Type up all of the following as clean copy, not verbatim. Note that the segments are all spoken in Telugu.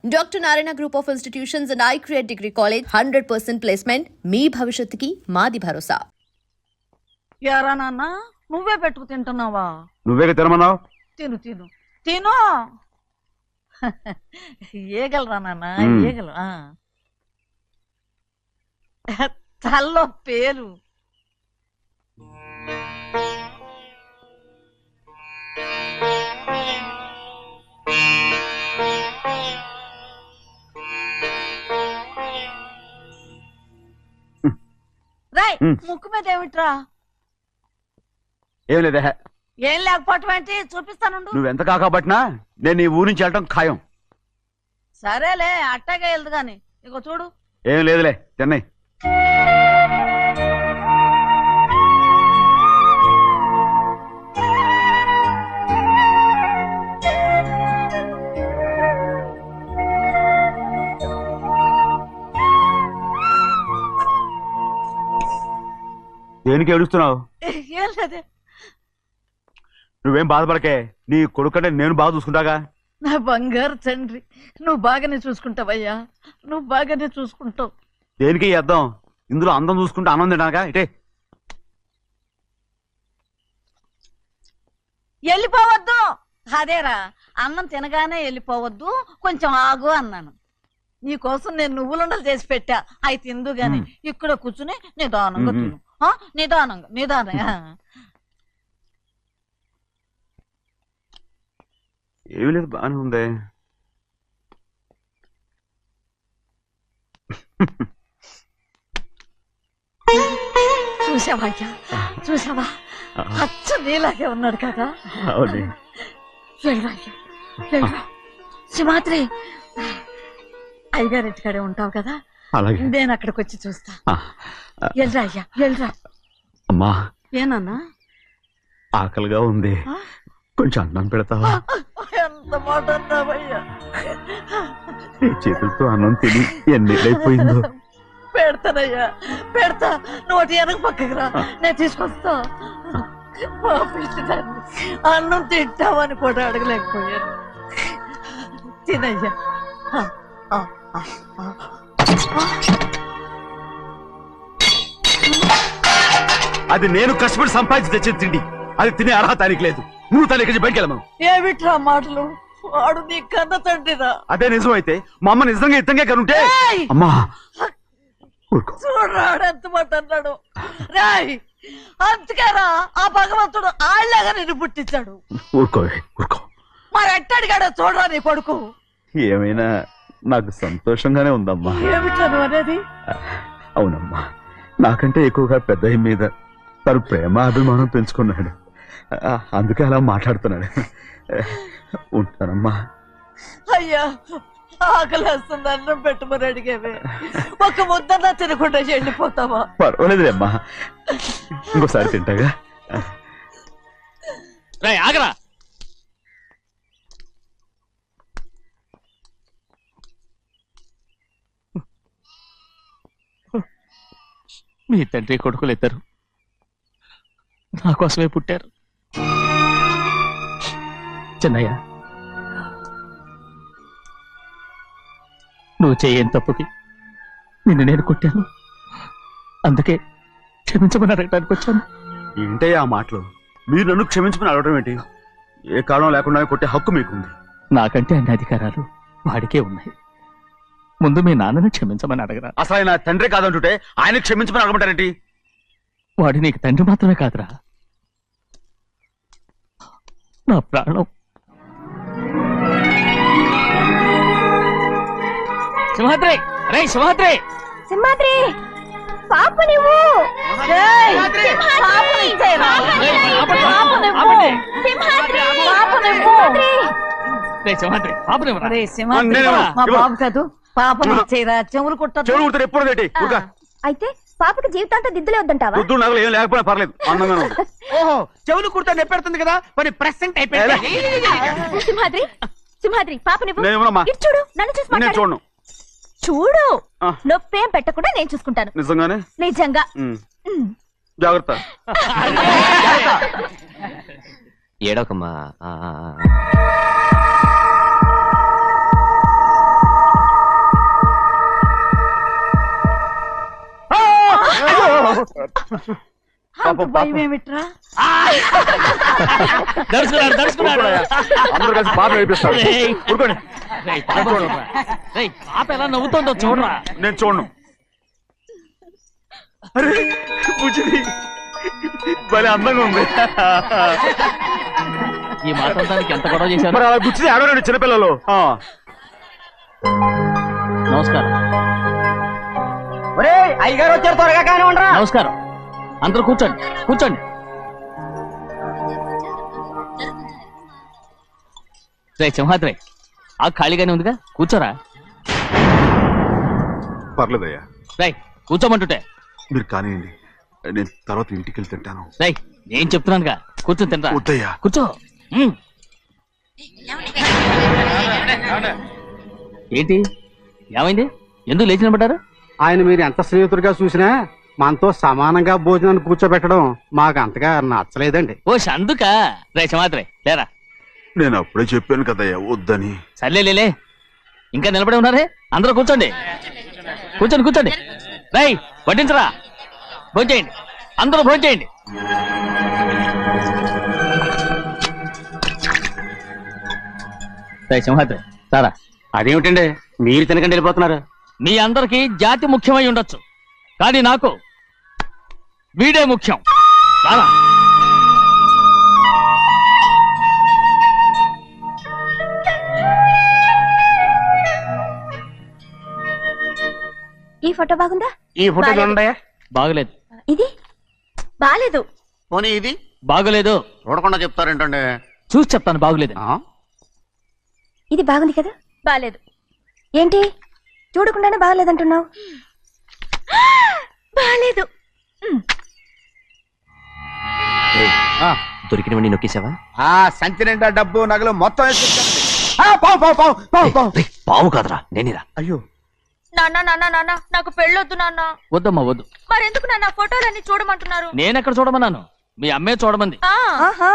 Doctor Narayana group of institutions and iCreate degree college 100% placement మీ భవిష్యత్తుకి మాది భరోసా. యారా నాన్న నువ్వే పెట్టుకు తింటున్నావా? నువ్వే తినమన్నావు. తిను తిను తిను. ఏగలరా నాన్న ఏగలు. తల్లో పేరు రాయ్. ముక్కు మీద ఏమిట్రా? ఏం లేదే. ఏం లేకపోవటం ఏంటి? చూపిస్తాను. నువ్వెంత కాకబట్టినా నేను ఈ ఊరి నుంచి వెళ్ళటం ఖాయం. సరేలే అట్టాగే వెళ్దు గాని ఇగో చూడు. ఏం లేదులే చెన్నై. దేనికి ఏడుస్తున్నావు? ఏం లేదే. నువ్వేం బాధపడకే, నీ కొడుకంటే నేను బాగా చూసుకుంటాగా. నా బంగారు తండ్రి, నువ్వు బాగానే చూసుకుంటావయ్యా, నువ్వు బాగానే చూసుకుంటావు. దేనికి అర్థం? ఇందులో అందం చూసుకుంటే ఆనందం తినాగా. ఇటే వెళ్ళిపోవద్దు. అదేరా, అన్నం తినగానే వెళ్ళిపోవద్దు, కొంచెం ఆగు అన్నాను. నీకోసం నేను నువ్వులుండలు చేసి పెట్టా, అవి తిందు గాని ఇక్కడ కూర్చుని నిదానంగా తిను. నిదానంగా నిదానంగా. ఏమీ లేదు, బాగానే ఉంది. చూసావా అయ్యా, చూసావా? అచ్చ నీలాగే ఉన్నాడు కదా. సింహాద్రి, అయ్యగారింటికాడే ఉంటావు కదా, నేను అక్కడికి వచ్చి చూస్తా. వెళ్ళరా అయ్యా వెళ్ళరా. అమ్మా ఏనన్నా? ఆకలిగా ఉంది, కొంచెం అన్నం పెడతావా? ఎంత మాట అన్నావయ్యా. నీ చేతులతో అన్నం తిని ఎన్నిళ్ళైపోయిందో. పెడతానయ్యా పెడతా, నోటి వెనక పక్కకి రా, నేను తీసుకొస్తా. అన్నం తింటామని కూడా అడగలేకపోయాను. తినయ్యా. అది నేను కష్టపడి సంపాదించి తెచ్చిన తిండి, అది తినే అర్హత ఆయనకి లేదు. నువ్వు తన ఇక్కడి బయటికి వెళ్ళమను. ఏమిట్రా మాటలు? వాడు నీ కన్న తండ్రిరా. అదే నిజం అయితే మా అమ్మ నిజంగా ఇద్దంగా కనుంటే. అమ్మా చూడరాడు ఎంత మాట అన్నాడు. రాయ్, అందుకేరా ఆ భగవంతుడు ఆళ్ళగా నిన్ను పుట్టించాడు. ఊరుకోవే ఊరుకో. మరి ఎట్టడిగాడో చూడరా నీ కొడుకు. ఏమైనా నాకు సంతోషంగానే ఉందమ్మా. ఏమిట్రా నువ్వు అనేది? అవునమ్మా, నాకంటే ఎక్కువగా పెద్ద మీద తను ప్రేమ అభిమానం పెంచుకున్నాడు, అందుకే అలా మాట్లాడుతున్నాడు. ఉంటానమ్మా. అయ్యా, ఆకలేస్తుంది, అన్నం పెట్టమని అడిగేవే, ఒక ముద్దన్నా తినకుండా వెళ్ళిపోతావా? పర్వాలేదులేమ్మా, ఇంకోసారి తింటాగా. ఆగరా. మీ తండ్రి కొడుకులు ఇద్దరు నా కోసమే పుట్టారు. చిన్నయ్య, నువ్వు చేయని తప్పుకి నిన్ను నేను కొట్టాను, అందుకే క్షమించమని అడగడానికి వచ్చాను. ఏంటే ఆ మాటలు? మీరు నన్ను క్షమించమని అడగడం ఏంటి? ఏ కారణం లేకుండా కొట్టే హక్కు మీకుంది. నాకంటే అన్ని అధికారాలు వాడికే ఉన్నాయి. ముందు మీ నాన్నని క్షమించమని అడగరా. అసలు ఆయన తండ్రి కాదంటుంటే ఆయన క్షమించమని అడగమంటారేంటి? వాడి నీకు తండ్రి మాత్రమే కాదురా, నా ప్రాణం. సింహాద్రి, రే సింహాద్రి, సింహాద్రి, పాప నువ్వు. మా బాబు కాదు, పాపం ఇచ్చేరా. చెవులు కుట్టారు ఎప్పుడు అయితే పాపకి జీవితాంతం దిద్దులే వద్దంటావా? ఏం లేకపోయినా పర్లేదు, అందంగా. ఓహో, చెవులు కుర్తా నెప్పెడుతుంది కదా, మరి ప్రెసెంట్ అయిపోయింది. సింహాద్రి, సింహాద్రి, పాప నువ్వు చూడు, నన్ను చూసి చూడను. చూడు, నొప్పేం పెట్టకుండా నేను చూసుకుంటాను. నిజంగానే? నిజంగా. జాగ్రత్త. ఏడవకమ్మా. అంత భయం ఏమిట్రా? దర్శకున్నాడు దర్శకున్నాడు అందరూ కలిసి పాట వేపిస్తారు. రేయ్. ఊరుకోండి. రేయ్, పాప చూడరా. రేయ్, పాప ఎలా నవ్వుతుందో చూడరా. నేను చూడను. అరే బుజ్జిది భలే అందంగా ఉంది. ఈ మాత్రం దానికి ఎంత గొడవ చేశారు. మరి అలా బుజ్జిది ఆడవాడు చిన్నపిల్లలు. నమస్కారం అయ్యగారు వచ్చారు, త్వరగా కానీ ఉండరా. నమస్కారం. అందరూ కూర్చోండి కూర్చోండి. రే సింహాద్రి, ఆ ఖాళీగానే ఉందిగా, కూర్చోరా. పర్లేదయ్యా, రై కూర్చోమంటుంటే. మీరు కానివ్వండి, నేను తర్వాత ఇంటికి వెళ్ళి తింటాను. రై నేను చెప్తున్నానుగా, కూర్చొని తింటా. వద్దయ్యా. కూర్చో. ఏంటి ఏమైంది, ఎందుకు లేచి నిలబడ్డారు? ఆయన మీరు ఎంత స్నేహితుడిగా చూసినా మనతో సమానంగా భోజనాన్ని కూర్చోబెట్టడం మాకు అంతగా నచ్చలేదండి. ఓ అందుకా. రే సింహాద్రి లేరా. నేను అప్పుడే చెప్పాను కదయ్యా వద్దని. సర్లే లే, ఇంకా నిలబడి ఉన్నారే, అందరూ కూర్చోండి కూర్చోండి కూర్చోండి. రై వడ్డించరా, భోంచేయండి, అందరూ భోంచేయండి. రై సింహాద్రి సారా. అదేమిటండి మీరు తినకండి వెళ్ళిపోతున్నారు? మీ అందరికీ జాతి ముఖ్యమై ఉండొచ్చు, కానీ నాకు వీడే ముఖ్యం. సారా. ఈ ఫోటో బాగుందా? ఈ ఫోటో చూడండి. బాగలేదు. ఇది బాలేదు. పోనీ ఇది బాగలేదు. చూడకుండా చెప్తారేంటండి? చూసి చెప్తాను బాగలేదు. ఇది బాగుంది కదా? బాలేదు. ఏంటి చూడకుండానే బాగలేదంటున్నావు? బాలేదు. దొరికినవన్నీ నొక్కేసావా? సంచి నిండా డబ్బు నగలు మొత్తం పావు కాదురా, నేనేరా. అయ్యో నాన్న నాన్న నాన్న, నాకు పెళ్ళొద్దు నాన్న. వద్దమ్మా వద్దు. మరెందుకు నాన్న ఫోటోలన్నీ చూడమంటున్నారు? నేనెక్కడ చూడమన్నాను, మీ అమ్మే చూడమంది. ఆహా,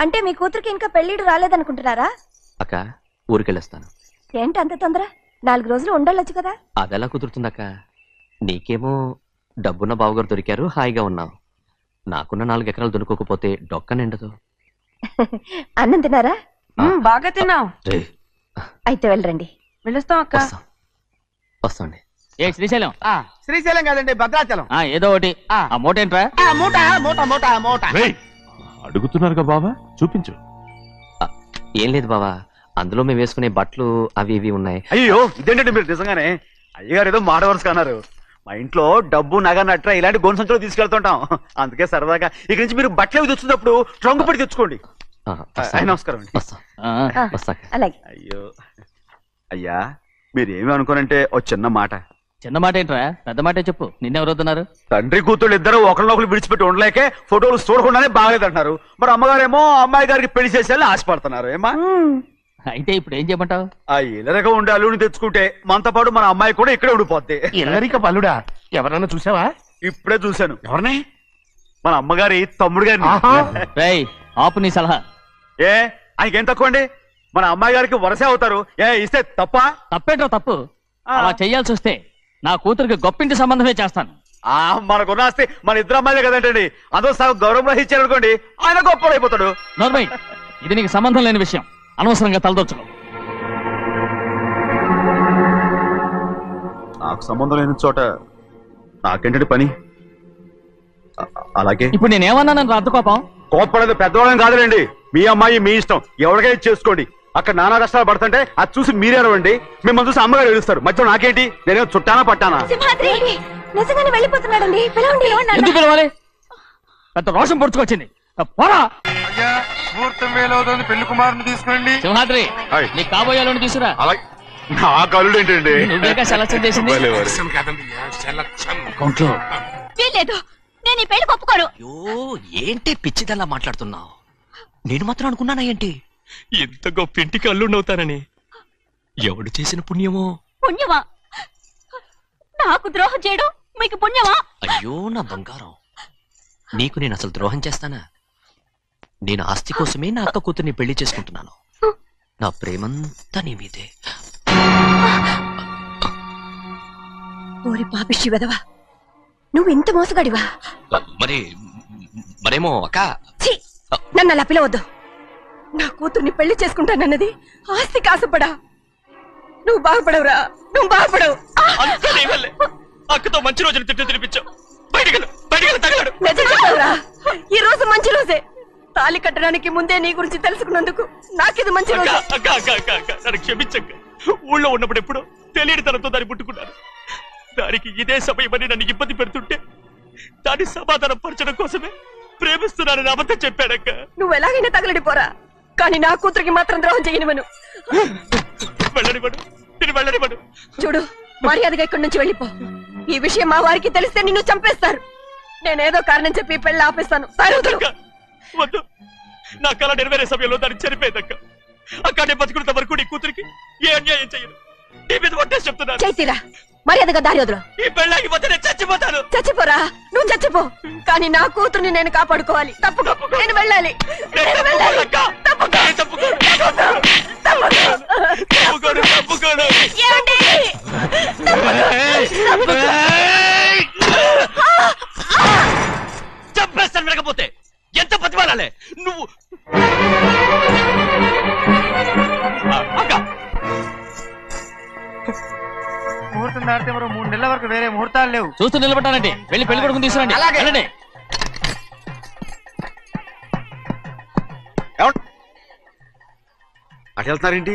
అంటే మీ కూతురికి ఇంకా పెళ్ళిడు రాలేదనుకుంటున్నారా? అక్క ఊరికెళ్ళొస్తాను. ఏంటి అంత తొందర? 4 రోజులు ఉండొచ్చు కదా. అదెలా కుదురుతుందక్క? నీకేమో డబ్బున్న బావగారు దొరికారు, హాయిగా ఉన్నావు. నాకున్న 4 ఎకరాలు దొరుకోకపోతే డొక్క నిండదు. అన్నం తిన్నారా? బాగా తిన్నావు. రే అయితే వెళ్ళరండి. వెళ్ళొస్తాం అక్క. వస్తాండి. ఏ శ్రీశైలం. శ్రీశైలం కాదండి, భద్రాచలం. ఏదో ఒకటి. ఆ మూట ఏంట్రా? మూట మూట మూట మూట. అడుగుతున్నారుగా బావా, చూపించు. ఏం లేదు బావా, అందులో మేము వేసుకునే బట్టలు అవి ఇవి ఉన్నాయి. అయ్యో ఇదేంటంటే మీరు నిజంగానే అయ్యగారు ఏదో మాడవర్స్ కన్నారు. మా ఇంట్లో డబ్బు నగ నట్ర ఇలాంటి గొంతు సంచులు తీసుకెళ్తుంటాం. అందుకే సరదాగా ఇక నుంచి మీరు బట్టలు తెచ్చుకున్నప్పుడు ట్రంక్ పెట్టి తెచ్చుకోండి. నమస్కారం అండి. వస్తాక. అలాగే. అయ్యో అయ్యా, మీరు ఏమి అనుకోనంటే ఓ చిన్న మాట. చిన్న మాట ఏంట్రా, పెద్ద మాటే చెప్పు. నిన్నెవరొద్దున్నారు? తండ్రి కూతుళ్ళు ఇద్దరు ఒకరినొకరు విడిచిపెట్టి ఉండలేకే ఫోటోలు చూడకుండానే బాగలేదంటున్నారు. మరి అమ్మగారేమో అమ్మాయి గారికి పెళ్లి చేసేయాలని ఆశపడుతున్నారు. ఏమా అయితే ఇప్పుడు ఏం చేయమంటావు? ఆ ఇలరగా ఉండే అల్లుని తెచ్చుకుంటే మనతో పాటు మన అమ్మాయి కూడా ఇక్కడే ఉండిపోద్ది. ఇల్లరిక పల్లుడా? ఎవరన్నా చూసావా? ఇప్పుడే చూశాను. ఎవరిని? మన అమ్మగారి తమ్ముడు గారిని. రేయ్ ఆపు నీ సలహా. ఏ ఆయనకేం తక్కువ అండి? మన అమ్మాయి గారికి వరసే అవుతారు. ఏ ఇస్తే తప్ప? తప్పేంట్రా తప్పు? అలా చెయ్యాల్సి వస్తే నా కూతురికి గొప్పింటి సంబంధమే చేస్తాను. మనకున్న ఆస్తి మన ఇద్దరు అమ్మాయిలే కదంటండి. అందరూ సగం గౌరవం ఇచ్చారు అనుకోండి, ఆయన గొప్పడు అయిపోతాడు. నోర్మై, ఇది నీకు సంబంధం లేని విషయం, అనవసరంగా తలదొచ్చుకో. నాకు సంబంధం లేని చోట నాకేంటంటే పని. అలాగే ఇప్పుడు నేనేమన్నానని రద్దు కోపం? కోప్పడేది పెద్దవాళ్ళం కాదులేండి. మీ అమ్మాయి మీ ఇష్టం, ఎవరికైనా చేసుకోండి. అక్కడ నానా కష్టాలు పడుతుంటే అది చూసి మీరేరవండి. మిమ్మల్ని చూసి అమ్మగారు ఏడుస్తారు. మధ్యలో నాకేంటి? నేనేం చుట్టానా పట్టానా? సింహాద్రి నిజంగానే వెళ్ళిపోతున్నాడండి. పిలవండి. ఎందుకు పిలవాలి? పెద్ద రోషం పొడుచుకొచ్చింది. పోరా పెళ్లి కుమారుని తీసుకురండి. సింహాద్రి, నీ కాబోయేలోని తీసుకురా. అలాగే నా కళ్ళు ఏంటండి? నువ్వేగా సెలక్షన్ చేసింది. అకౌంట్లో వీల్లేదు, నేను ఈ పెళ్లి ఒప్పుకోను. అయ్యో ఏంటి పిచ్చిదల్లా మాట్లాడుతున్నావు? నేను మాత్రం అనుకున్నానా ఏంటి ఎంత గొప్ప ఇంటికి అల్లుండవుతానని? ఎవడు చేసిన పుణ్యమో? పుణ్యమా? నాకు ద్రోహం చేయడం మీకు పుణ్యమా? అయ్యో నా బంగారం, నీకు నేను అసలు ద్రోహం చేస్తానా? నేను ఆస్తి కోసమే నా అక్క కూతుర్ని పెళ్లి చేసుకుంటున్నాను. నా ప్రేమంతా నీ మీదే. ఓరి పాపిష్టి వెదవా, నువ్వు ఇంత మోసగాడివా? మరి మరేమో అక్క ఛీ! నన్ను అలా పిలవద్దు. నా కూతుర్ని పెళ్లి చేసుకుంటానన్నది ఆస్తి కాసపడా. నువ్వు బాగుపడవురా, నువ్వు బాగుపడవు. అంతా నీ వల్లే. అక్కతో మంచి రోజులు తిట్టు తినిపించావు. బయటికి తగలడు. నిజం చెప్పవురా, ఈ రోజు మంచి రోజే. తాళి కట్టడానికి ముందే నీ గురించి తెలుసుకున్నందుకు నాకిది మంచి రోజు. నన్ను క్షమించక్క. ఊళ్ళో ఉన్నప్పుడు ఎప్పుడో తెలియని తనతో దాన్ని పుట్టుకున్నాను. దానికి ఇదే సమయమని నన్ను ఇబ్బంది పెడుతుంటే దాన్ని సమాధానం పరచడం కోసమే ప్రేమిస్తున్నానని అబద్ధం చెప్పాడక్క. నువ్వు ఎలాగైనా తగలడిపోరా, కానీ నా కూతురికి మాత్రం ద్రోహం చేయనివను. వెళ్ళనివ్వడు, నేను వెళ్ళనివ్వడు. చూడు, మర్యాదగా ఇక్కడి నుంచి వెళ్ళిపో. ఈ విషయం మా వారికి తెలిస్తే నిన్ను చంపేస్తారు. నేనేదో కారణం చెప్పి పెళ్లి ఆపేస్తాను. అక్క, వద్దు. నా కళ నెరవేరే సమయంలో దాన్ని చనిపోయేదక్క. అక్కడే బతుకున్నంత వరకు నీ కూతురికి ఏ అన్యాయం చేయను. నీ మీద ఒట్టేసి చెప్తున్నాను. చైతీరా, మర్యాదగా దారి వదులు. ఈ పెళ్ళాకి పోతే నేను చచ్చిపోతాను. చచ్చిపోరా, నువ్వు చచ్చిపో. కానీ నా కూతుర్ని నేను కాపాడుకోవాలి. తప్పుకో, నేను వెళ్ళాలి. నేను వెళ్ళాలి. తప్పుకో. తప్పుకోను. ఏమండి? చంపేస్తాను. వినకపోతే ఎంత బతిమాలాలే నువ్వు. అక్క, ముహూర్తం దాటితే మరో 3 నెలల వరకు వేరే ముహూర్తాలు లేవు. చూస్తూ నిలబడ్డానండి. వెళ్ళి పెళ్లి కొడుకుని తీసుకురండి. వెళ్ళండి. అటు వెళ్తున్నారేంటి?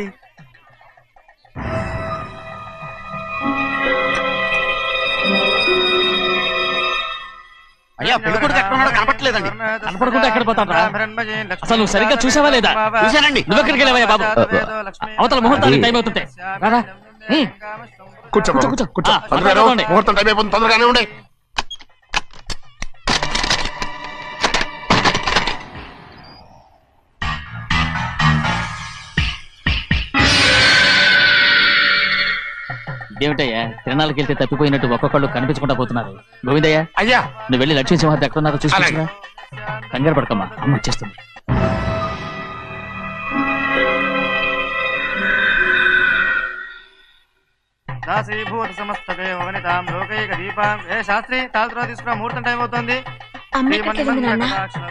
అయ్యా పెళ్లి కొడుకు ఎక్కడ ఉన్నాడో కనపట్లేదండి. కనపడకుండా ఎక్కడ పోతాడ్రా? అసలు నువ్వు సరిగ్గా చూసావా లేదా? చూశానండి. నువ్వెక్కడికి వెళ్ళావయ్యా బాబు? అవతల ముహూర్తానికి టైం అవుతుంటే రారా. కూర్చో ముహూర్తం టైం అయిపోతుంది, తొందరగానే ఉండే. ఇదేమిటయ్యా, తిరణాలకు వెళ్తే తప్పిపోయినట్టు ఒక్కొక్కళ్ళు కనిపించకుండా పోతున్నారు. గోవిందయ్య, అయ్యా నువ్వు వెళ్ళి లక్ష్మీ సింహార్తి ఎక్కడ ఉన్నారో చూసుకుంటున్నా. కంగారు పడకమ్మా, అమ్మ వచ్చేస్తుంది. దాసీభూత సమస్త దేవనితాం లోకైక దీపాం. ఏ శాస్త్రి, తాళతో తీసుకురా, ముహూర్తం టైం అవుతుంది.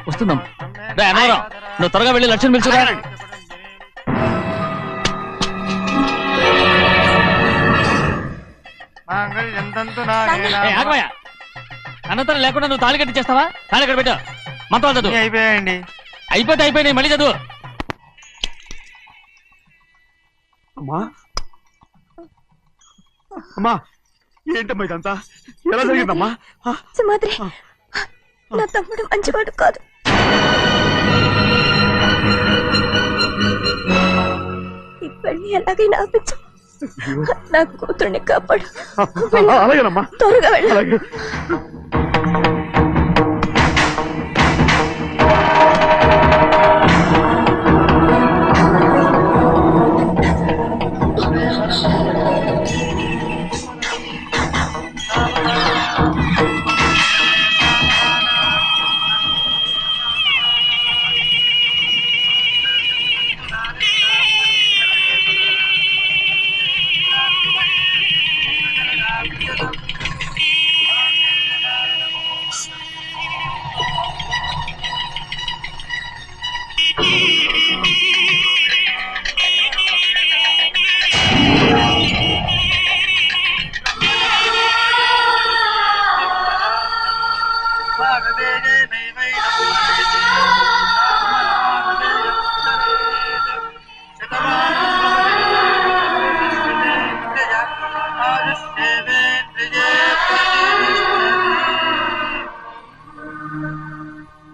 వస్తుందమ్మా. రే అన్నవరం, నువ్వు త్వరగా వెళ్ళి లక్ష్మణ్ పిలుచురా. అనంతరం లేకుండా నువ్వు తాళి కట్టి చేస్తావా? తాళి కట్టి పెట్టు. మంత్రాలు చదువు. అయిపోయాయండి. అయిపోయినాయి, మళ్ళీ చదువు. అమ్మా, అమ్మా, ఏంటమ్మా ఇదంతా? ఎలా జరిగిందమ్మా? సుమాద్రి, నా తమ్ముడు మంచివాడు కాదు. ఈ పెళ్లి ఎలాగైనా ఆపించు. నా కూతుర్ని కాపాడు. అలాగేనమ్మా, త్వరగా వెళ్ళ. అలాగే.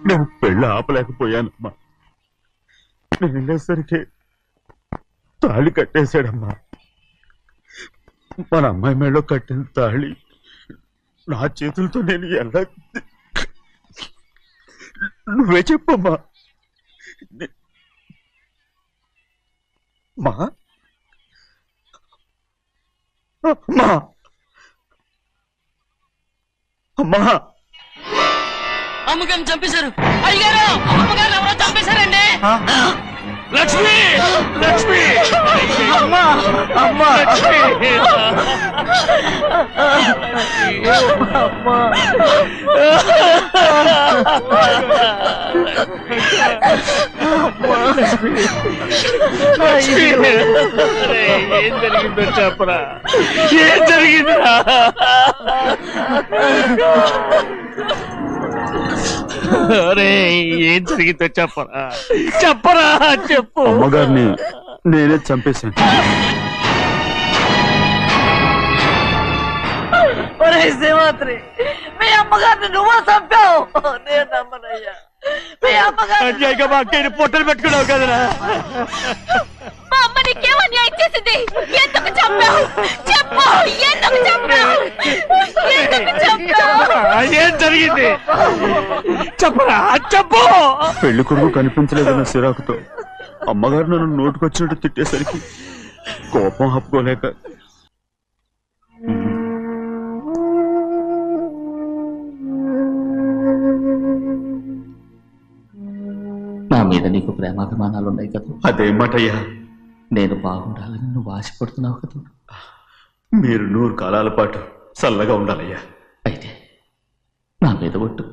నేను పెళ్ళి ఆపలేకపోయానమ్మా. నేను వెళ్ళేసరికి తాళి కట్టేశాడమ్మా. మన అమ్మాయి మేడలో కట్టిన తాళి నా చేతులతో నేను ఎలా... నువ్వే చెప్పమ్మా. మా అమ్మా, అమ్మా, అమ్మగారిని చంపేశారు. అయ్యారు, అమ్మగారు ఎవరో చంపేశారండి. లక్ష్మి, లక్ష్మి, అమ్మా, అమ్మా, అమ్మా. ఏం జరిగిందో చెప్పరా, ఏం జరిగిందిరా? అరే ఏం జరిగిందో చెప్పరా, చెప్పరా, చెప్పు. అమ్మగారిని నేనే చంపేశాను. ఒరే శ్రీమాత్రి, మీ అమ్మగారిని నువ్వు చంపావు. నేను నమ్మనయ్యా. మీ అమ్మగారు అన్యాయంగా మా అక్కని పొట్టలు పెట్టుకున్నావు కదరా. మా అమ్మ నీకేం అన్యాయం చేసింది? ఎందుకు చంపావు? చెప్పు, ఎందుకు చంపావు? ఎందుకు చంపావు? ఏం జరిగింది చెప్పరా, చెప్పు. పెళ్లి కొడుకు కనిపించలేదన్న సిరాకుతో అమ్మగారు నన్ను నోటుకొచ్చినట్టు తిట్టేసరికి కోపం ఆపుకోలేక నా మీద నీకు ప్రేమాభిమానాలు ఉన్నాయి కదా. అదేమాటయ్యా, నేను బాగుండాలని నువ్వు ఆశపడుతున్నావు కదా. మీరు 100 కాలాల పాటు చల్లగా ఉండాలయ్యా. అయితే నా మీద ఒట్టు,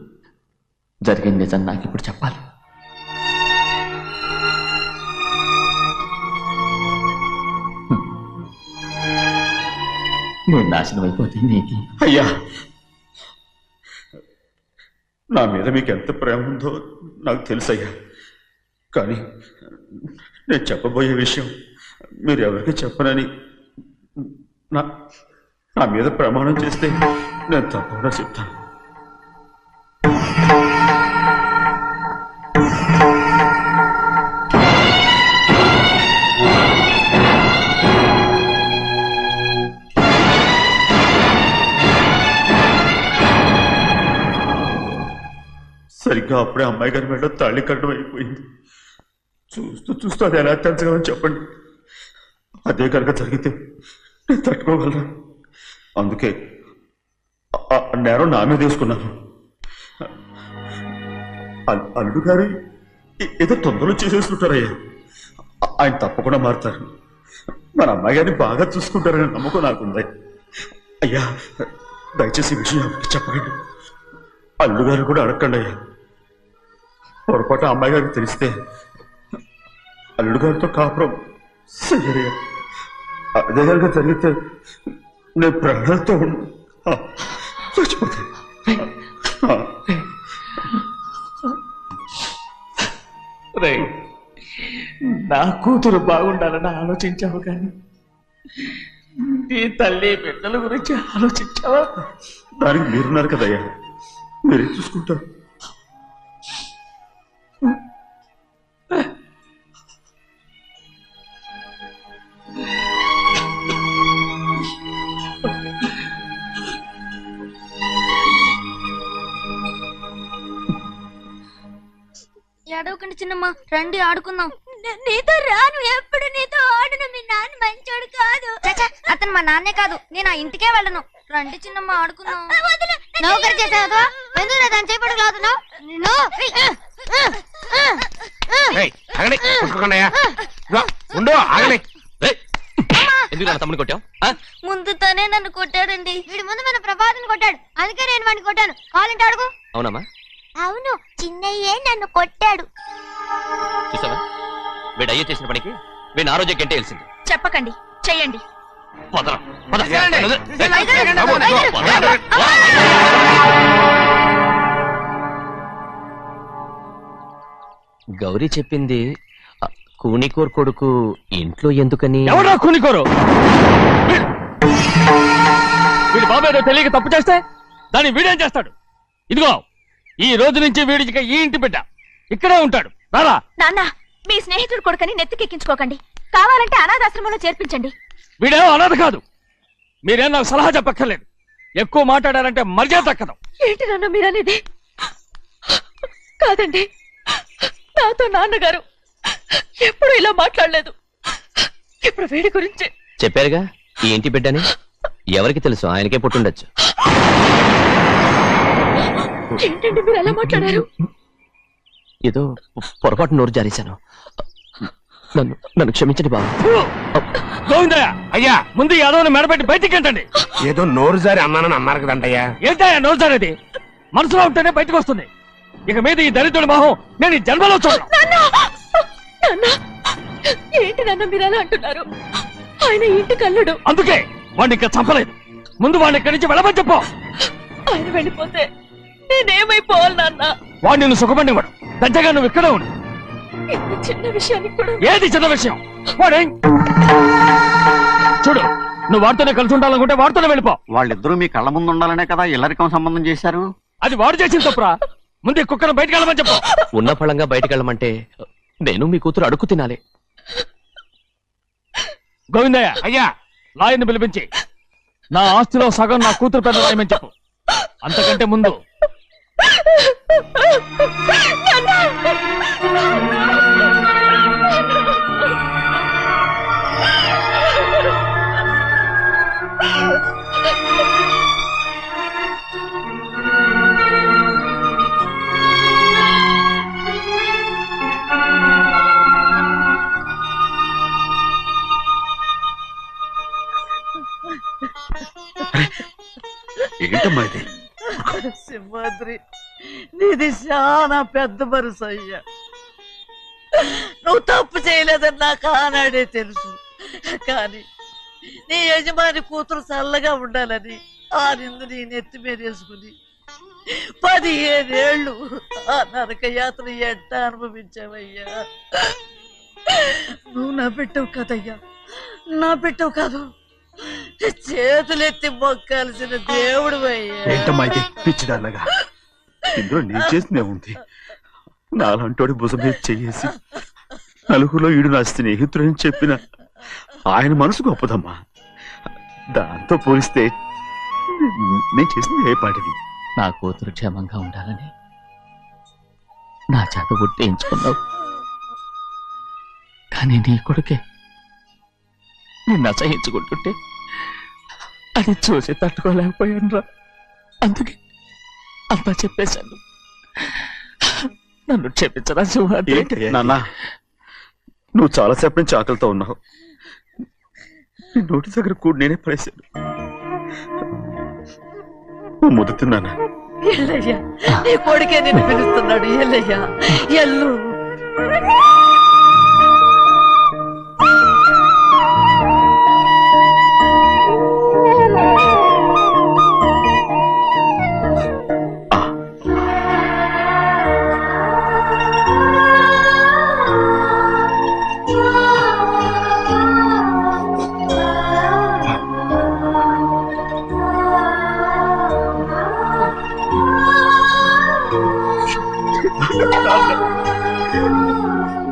జరిగిన నిజం నాకు ఇప్పుడు చెప్పాలి. నేను నాశనం అయిపోతే నీకు అయ్యా, నా మీద మీకు ఎంత ప్రేమ ఉందో నాకు తెలుసయ్యా. కానీ నేను చెప్పబోయే విషయం మీరు ఎవరికి చెప్పనని నా మీద ప్రమాణం చేస్తే నేను తప్పకుండా చెప్తాను. సరిగ్గా అప్పుడే అమ్మాయి గారి మెడలో తాళి కట్టడం అయిపోయింది. చూస్తూ చూస్తూ అది ఎలా తెంచగలని చెప్పండి. అదే కనుక జరిగితే నేను తట్టుకోగలరా? అందుకే ఆ నేరం నా మీద వేసుకున్నాను. అల్లుడు గారు ఏదో తొందరలో చేసేసుకుంటారయ్యా. ఆయన తప్పకుండా మారుతారు. మన అమ్మాయి గారిని బాగా చూసుకుంటారనే నమ్మకం నాకుంది. అయ్యా, దయచేసి ఈ విషయం ఎవరికి చెప్పకండి. అల్లుడు గారు కూడా అడగండి అయ్యా. పొరపాటు అమ్మాయి గారికి తెలిస్తే అల్లుడు గారితో కాపురం సయ్యయ్యా. అదే కనుక జరిగితే నేను ప్రాణాలతో చచ్చిపోతాను. నా కూతురు బాగుండాలని ఆలోచించావు కానీ నీ తల్లి బిడ్డల గురించి ఆలోచించావా? దానికి మీరున్నారు కదయ్యా, మీరే చూసుకుంటారు. ఏడవకండి చిన్నమ్మ, రండి ఆడుకుందాం. నీతో రాను, ఎప్పుడు నీతో ఆడను. మీ నాన్న మంచోడు కాదు. అతను మా నాన్నే కాదు, నేను ఆ ఇంటికే వెళ్ళను. రండి చిన్నమ్మ ఆడుకుందాం. నౌకరి చేసావు ఎందుకు దాని చేపడు లాగుతున్నావు? తమ్ముడు కొట్టావు? ముందు తనే నన్ను కొట్టాడండి. వీడి ముందు మన ప్రభాతం కొట్టాడు, అందుకే నేను వాడిని కొట్టాను. కావాలంటే అడుగు. అవునమ్మా? అవును, చిన్నయ్యే నన్ను కొట్టాడు. చూసావా, వీడు అయ్యే చేసిన పనికి వీడిని ఆరోగ్యం కంటే తెలిసింది. చెప్పకండి, చెయ్యండి. గౌరీ చెప్పింది కూనికోర్ కొడుకు ఇంట్లో ఎందుకని. ఎవరా కూనికోరు? వీడి బాబు ఏదో తెలియక తప్పు చేస్తే దాన్ని వీడేం చేస్తాడు? ఇదిగో, ఈ రోజు నుంచి వీడికి ఈ ఇంటి బిడ్డ ఇక్కడే ఉంటాడు. రారా. నాన్న, మీ స్నేహితుడు కొడుకని నెత్తికెక్కించుకోకండి. కావాలంటే అనాథాశ్రమంలో చేర్పించండి. వీడేమో అనాథ కాదు. మీరేం నాకు సలహా చెప్పక్కర్లేదు. ఎక్కువ మాట్లాడారంటే మర్యాద దక్కదు. ఏంటి నాన్న మీరనేది? కాదండి, నాతో నాన్నగారు ఎప్పుడు ఇలా మాట్లాడలేదు. ఇప్పుడు వీడి గురించి చెప్పారుగా ఈ ఇంటి బిడ్డని. ఎవరికి తెలుసు, ఆయనకే పుట్టుండొచ్చు. ఏంటండి మీరు ఎలా మాట్లాడారు? ఏదో పొరపాటు నోరు జారేశాను. నన్ను క్షమించండి బాబు. గోవిందయ్య, అయ్యా, ముందు యాదవ్ని మెడబెట్టి బయటికి ఏంటండి? ఏదో నోరు జారి అన్నానని అన్నారు కదంటయ్యా. ఏంటయ్యా నోరు జారేది? మనసులో ఉంటేనే బయటకు వస్తుంది. ఇక మీద ఈ దరిద్రుడి మొహం నేను ఈ జన్మలో చూడను. నాన్న ఏంటి నాన్న మీరు అలా అంటున్నారు? ఆయన ఇంటి కల్లుడు. అందుకే వాడిని ఇంకా చంపలేదు. ముందు వాడిని ఇక్కడి నుంచి వెళ్ళమని చెప్పు. ఆయన వెళ్ళిపోతే నేనేమైపోవాలి నాన్న? వాడు నిన్ను సుఖపడివాడు. పెద్దగా నువ్వు ఇక్కడే ఉండు. ఇంత చిన్న విషయానికి కూడా ఏది చిన్న విషయం? వాడే చూడు, నువ్వు వాడితోనే కలిసి ఉండాలనుకుంటే వాడితోనే వెళ్ళిపో. వాళ్ళిద్దరూ మీ కళ్ళ ముందు ఉండాలనే కదా ఇల్లరికం సంబంధం చేశారు. అది వాడు చేసిన తప్పురా. ముందు ఈ కుక్కను బయటకు వెళ్ళమని చెప్పు. ఉన్న ఫలంగా బయటకు వెళ్ళమంటే నేను మీ కూతురు అడుగు తినాలి. గోవిందయ్య, అయ్యా, లాయర్ని పిలిపించి నా ఆస్తిలో సగం నా కూతురు పెద్ద రాయమని చెప్పు. అంతకంటే ముందు ఏంటమ్మా ఇది? సింహాద్రి, నీది చాలా పెద్ద మనసు అయ్యా. నువ్వు తప్పు చేయలేదని నాకు ఆనాడే తెలుసు. కానీ నీ యజమాని కూతురు చల్లగా ఉండాలని ఆ నిందు నీ నెత్తి మీద వేసుకుని 15 ఏళ్ళు ఆ నరక యాత్ర ఎట్ట అనుభవించావయ్యా. నువ్వు నా పెట్టవు కదయ్యా, నా పెట్టవు కాదు, చేతులెత్తి మొక్కాల్సిన దేవుడు అయ్యా. ఏంటమ్మా ఇది పిచ్చిదాన్నగా? ఇందులో నేను చేసినే ఉంది. నాలంటోడి భుజం మీద చెయ్యేసి నలుగురిలో ఈడు నా స్నేహితుడని చెప్పిన ఆయన మనసు గొప్పదమ్మా. దాంతో పోలిస్తే నేను చేసింది ఏ పాటిది? నా కూతురు క్షేమంగా ఉండాలని నా చేత గుర్తించుకున్నావు. కానీ నీ కొడుకే నిన్ను అసహించుకుంటుంటే అది చూసి తట్టుకోలేకపోయాను రా. అందుకే అంతా చెప్పేశాను. నన్ను క్షమించరా సింహాద్రి. నాన్న, నువ్వు చాలాసేపు నుంచి ఆకలితో ఉన్నావు. నీ నోటి దగ్గర కూడా నేనే పడేశాను. ముద్దు తిన్నానా? ఎల్లయ్యా, నీ కొడుకే నిన్ను పిలుస్తున్నాడు. ఎల్లయ్యా, ఎల్లు.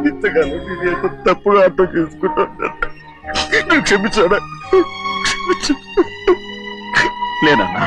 ఇంతకాలం నేను ఎంత తప్పుగా అర్థం చేసుకుంటాను. నువ్వు క్షమించాడా? లేనన్నా.